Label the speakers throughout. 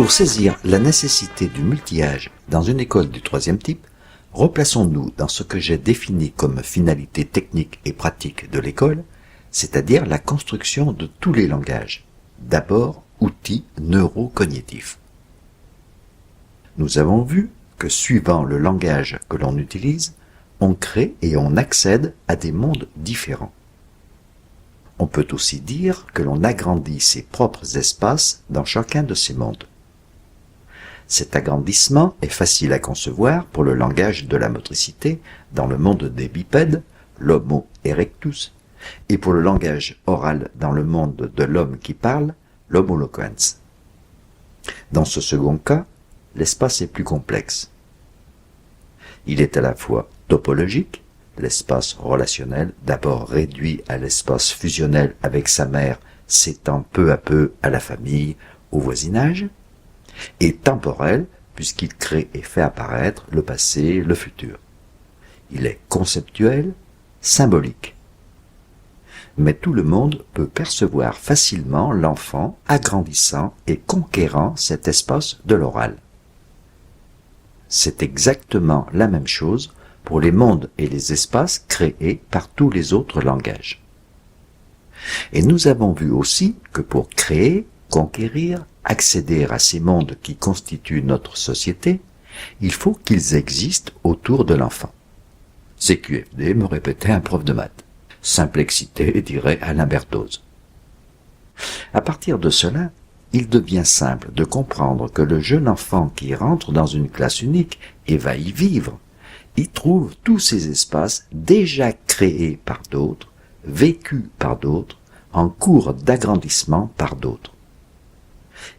Speaker 1: Pour saisir la nécessité du multi-âge dans une école du troisième type, replaçons-nous dans ce que j'ai défini comme finalité technique et pratique de l'école, c'est-à-dire la construction de tous les langages. D'abord, outils neurocognitifs. Nous avons vu que suivant le langage que l'on utilise, on crée et on accède à des mondes différents. On peut aussi dire que l'on agrandit ses propres espaces dans chacun de ces mondes. Cet agrandissement est facile à concevoir pour le langage de la motricité dans le monde des bipèdes, l'Homo erectus, et pour le langage oral dans le monde de l'homme qui parle, l'Homo loquens. Dans ce second cas, l'espace est plus complexe. Il est à la fois topologique, l'espace relationnel, d'abord réduit à l'espace fusionnel avec sa mère, s'étend peu à peu à la famille, au voisinage, et temporel, puisqu'il crée et fait apparaître le passé, le futur. Il est conceptuel, symbolique. Mais tout le monde peut percevoir facilement l'enfant agrandissant et conquérant cet espace de l'oral. C'est exactement la même chose pour les mondes et les espaces créés par tous les autres langages. Et nous avons vu aussi que pour créer, conquérir, accéder à ces mondes qui constituent notre société, il faut qu'ils existent autour de l'enfant. CQFD, me répétait un prof de maths. Simplexité, dirait Alain Berthoz. À partir de cela, il devient simple de comprendre que le jeune enfant qui rentre dans une classe unique et va y vivre, y trouve tous ces espaces déjà créés par d'autres, vécus par d'autres, en cours d'agrandissement par d'autres.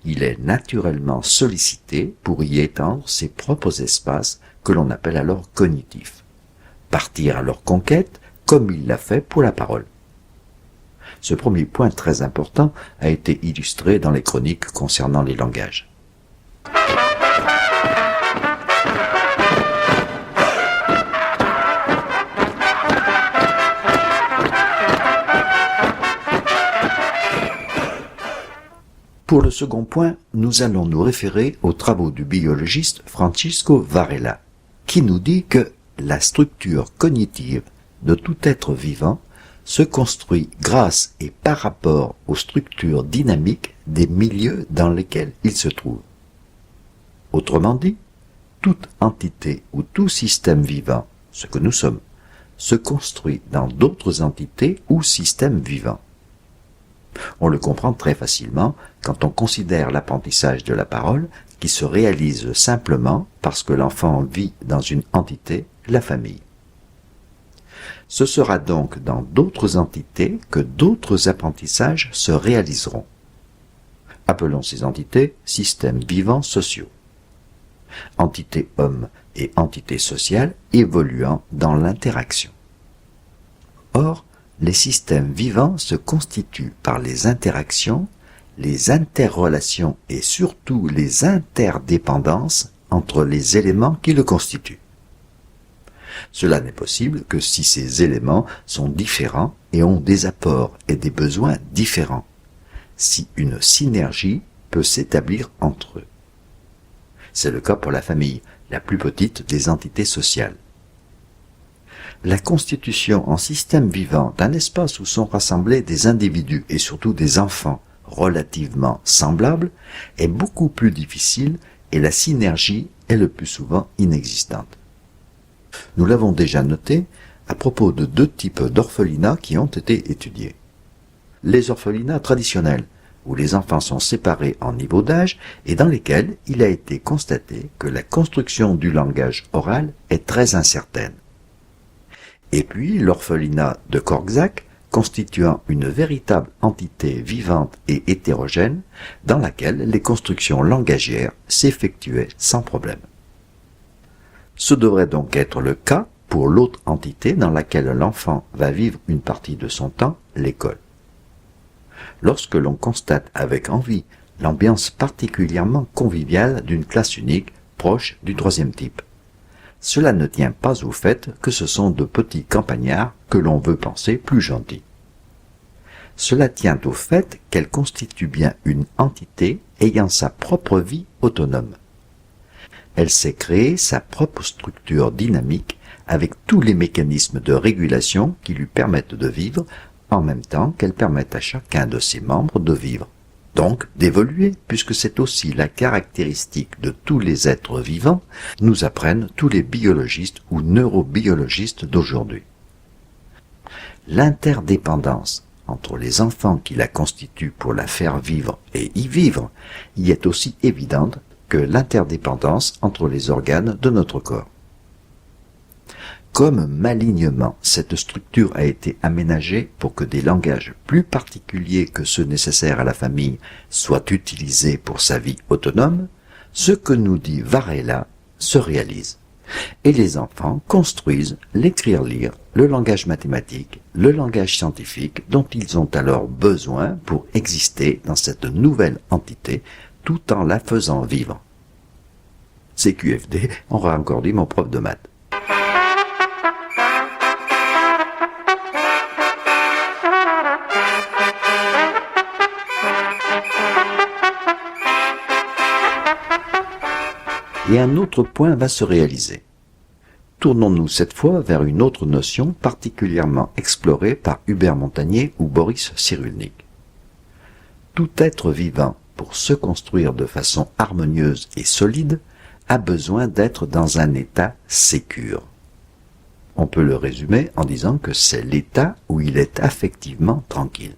Speaker 1: Il est naturellement sollicité pour y étendre ses propres espaces que l'on appelle alors cognitifs. Partir à leur conquête comme il l'a fait pour la parole. Ce premier point très important a été illustré dans les chroniques concernant les langages. Pour le second point, nous allons nous référer aux travaux du biologiste Francisco Varela, qui nous dit que la structure cognitive de tout être vivant se construit grâce et par rapport aux structures dynamiques des milieux dans lesquels il se trouve. Autrement dit, toute entité ou tout système vivant, ce que nous sommes, se construit dans d'autres entités ou systèmes vivants. On le comprend très facilement quand on considère l'apprentissage de la parole qui se réalise simplement parce que l'enfant vit dans une entité, la famille. Ce sera donc dans d'autres entités que d'autres apprentissages se réaliseront. Appelons ces entités systèmes vivants sociaux. Entité homme et entité sociale évoluant dans l'interaction. Or, les systèmes vivants se constituent par les interactions, les interrelations et surtout les interdépendances entre les éléments qui le constituent. Cela n'est possible que si ces éléments sont différents et ont des apports et des besoins différents, si une synergie peut s'établir entre eux. C'est le cas pour la famille, la plus petite des entités sociales. La constitution en système vivant d'un espace où sont rassemblés des individus et surtout des enfants relativement semblables est beaucoup plus difficile et la synergie est le plus souvent inexistante. Nous l'avons déjà noté à propos de deux types d'orphelinats qui ont été étudiés. Les orphelinats traditionnels, où les enfants sont séparés en niveau d'âge et dans lesquels il a été constaté que la construction du langage oral est très incertaine. Et puis l'orphelinat de Korczak, constituant une véritable entité vivante et hétérogène dans laquelle les constructions langagières s'effectuaient sans problème. Ce devrait donc être le cas pour l'autre entité dans laquelle l'enfant va vivre une partie de son temps, l'école. Lorsque l'on constate avec envie l'ambiance particulièrement conviviale d'une classe unique proche du troisième type, cela ne tient pas au fait que ce sont de petits campagnards que l'on veut penser plus gentils. Cela tient au fait qu'elle constitue bien une entité ayant sa propre vie autonome. Elle sait créer sa propre structure dynamique avec tous les mécanismes de régulation qui lui permettent de vivre, en même temps qu'elle permet à chacun de ses membres de vivre. Donc d'évoluer, puisque c'est aussi la caractéristique de tous les êtres vivants, nous apprennent tous les biologistes ou neurobiologistes d'aujourd'hui. L'interdépendance entre les enfants qui la constituent pour la faire vivre et y vivre y est aussi évidente que l'interdépendance entre les organes de notre corps. Comme malignement, cette structure a été aménagée pour que des langages plus particuliers que ceux nécessaires à la famille soient utilisés pour sa vie autonome, ce que nous dit Varela se réalise. Et les enfants construisent l'écrire-lire, le langage mathématique, le langage scientifique dont ils ont alors besoin pour exister dans cette nouvelle entité tout en la faisant vivre. CQFD, on aura encore dit mon prof de maths. Et un autre point va se réaliser. Tournons-nous cette fois vers une autre notion particulièrement explorée par Hubert Montagnier ou Boris Cyrulnik. Tout être vivant, pour se construire de façon harmonieuse et solide, a besoin d'être dans un état sécure. On peut le résumer en disant que c'est l'état où il est affectivement tranquille.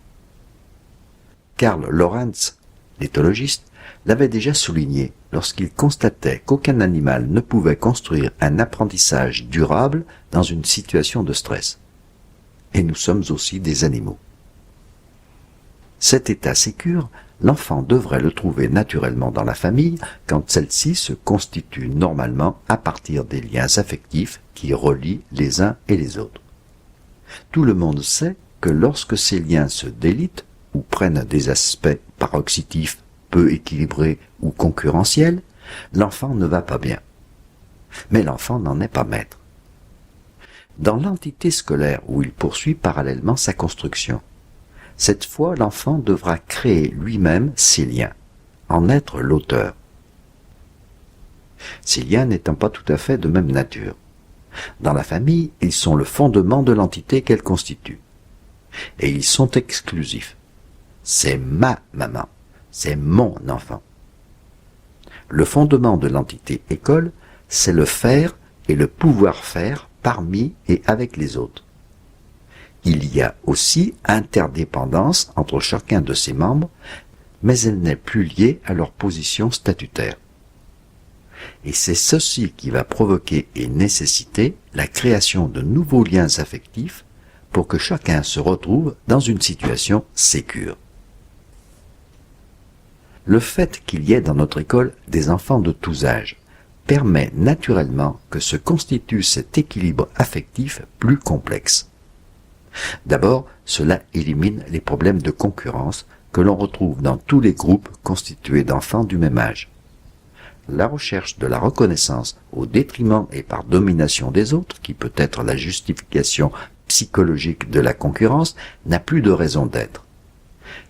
Speaker 1: Karl Lorenz, l'éthologiste, l'avait déjà souligné lorsqu'il constatait qu'aucun animal ne pouvait construire un apprentissage durable dans une situation de stress. Et nous sommes aussi des animaux. Cet état sécure, l'enfant devrait le trouver naturellement dans la famille quand celle-ci se constitue normalement à partir des liens affectifs qui relient les uns et les autres. Tout le monde sait que lorsque ces liens se délitent ou prennent des aspects paroxytifs, peu équilibré ou concurrentiel, l'enfant ne va pas bien. Mais l'enfant n'en est pas maître. Dans l'entité scolaire où il poursuit parallèlement sa construction, cette fois l'enfant devra créer lui-même ses liens, en être l'auteur. Ces liens n'étant pas tout à fait de même nature. Dans la famille, ils sont le fondement de l'entité qu'elle constitue. Et ils sont exclusifs. C'est ma maman. C'est mon enfant. Le fondement de l'entité école, c'est le faire et le pouvoir faire parmi et avec les autres. Il y a aussi interdépendance entre chacun de ses membres, mais elle n'est plus liée à leur position statutaire. Et c'est ceci qui va provoquer et nécessiter la création de nouveaux liens affectifs pour que chacun se retrouve dans une situation sécure. Le fait qu'il y ait dans notre école des enfants de tous âges permet naturellement que se constitue cet équilibre affectif plus complexe. D'abord, cela élimine les problèmes de concurrence que l'on retrouve dans tous les groupes constitués d'enfants du même âge. La recherche de la reconnaissance au détriment et par domination des autres, qui peut être la justification psychologique de la concurrence, n'a plus de raison d'être.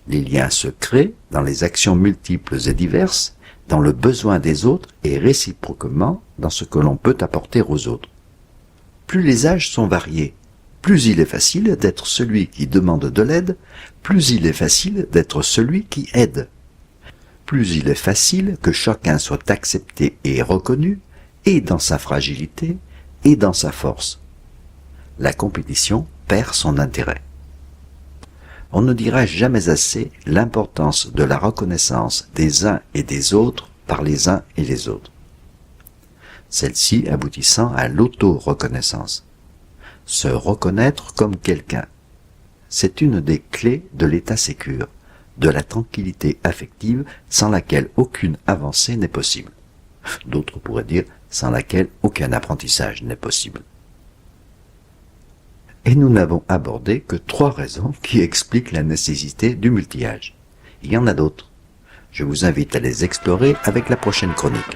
Speaker 1: Les liens se créent dans les actions multiples et diverses, dans le besoin des autres et réciproquement dans ce que l'on peut apporter aux autres. Plus les âges sont variés, plus il est facile d'être celui qui demande de l'aide, plus il est facile d'être celui qui aide. Plus il est facile que chacun soit accepté et reconnu, et dans sa fragilité, et dans sa force. La compétition perd son intérêt. On ne dira jamais assez l'importance de la reconnaissance des uns et des autres par les uns et les autres. Celle-ci aboutissant à l'auto-reconnaissance. Se reconnaître comme quelqu'un. C'est une des clés de l'état sécure, de la tranquillité affective sans laquelle aucune avancée n'est possible. D'autres pourraient dire sans laquelle aucun apprentissage n'est possible. Et nous n'avons abordé que 3 raisons qui expliquent la nécessité du multi-âge. Il y en a d'autres. Je vous invite à les explorer avec la prochaine chronique.